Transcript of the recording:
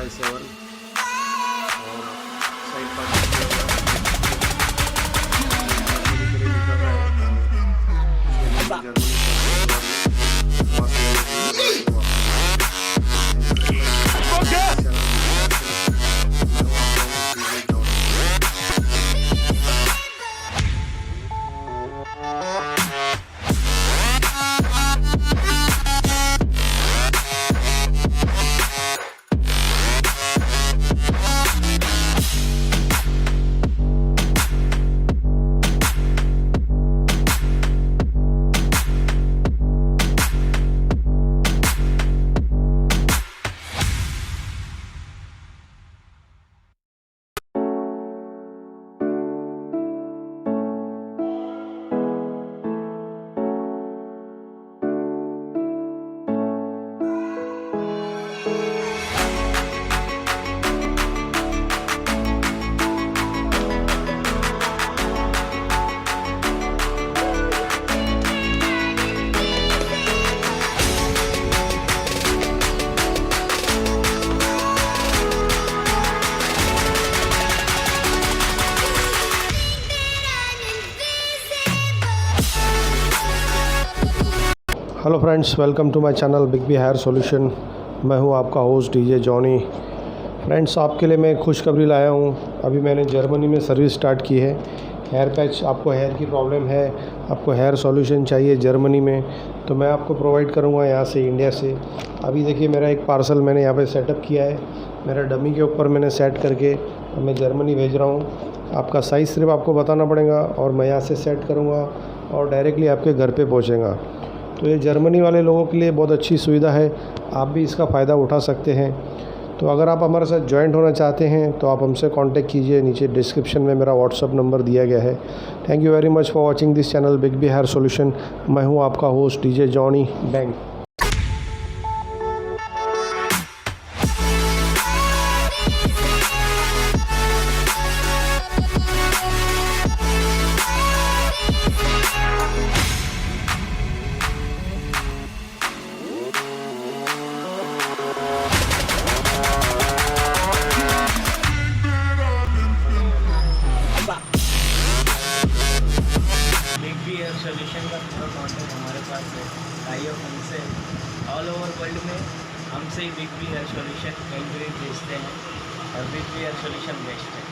5/7 और side part के लिए निकल रहा है hello friends, welcome to my channel big B hair solution. मैं हूं आपका होस्ट डीजे जॉनी। फ्रेंड्स, आपके लिए मैं खुशखबरी लाया हूं। अभी मैंने जर्मनी में सर्विस स्टार्ट की है। हेयर पैच, आपको हेयर की प्रॉब्लम है, आपको हेयर सॉल्यूशन चाहिए जर्मनी में, तो मैं आपको प्रोवाइड करूंगा यहाँ से, इंडिया से। अभी देखिए, मेरा एक पार्सल मैंने यहाँ पे सेटअप किया है। मेरा डमी के ऊपर मैंने सेट करके मैं जर्मनी भेज रहा हूँ। आपका साइज़ सिर्फ आपको बताना पड़ेगा और मैं यहाँ से सेट करूँगा और डायरेक्टली आपके घर पर पहुँचेगा। तो ये जर्मनी वाले लोगों के लिए बहुत अच्छी सुविधा है, आप भी इसका फ़ायदा उठा सकते हैं। तो अगर आप हमारे साथ ज्वाइंट होना चाहते हैं तो आप हमसे कांटेक्ट कीजिए। नीचे डिस्क्रिप्शन में मेरा व्हाट्सअप नंबर दिया गया है। Thank you very much for watching this channel big B hair solution. मैं हूँ आपका host DJ Johnny bank. Solution का पूरा कॉन्टेक्ट हमारे पास है। आइए हमसे ऑल ओवर वर्ल्ड में हमसे ही बिग बी हेयर सोल्यूशन कहीं भी भेजते हैं और big B hair solution best है।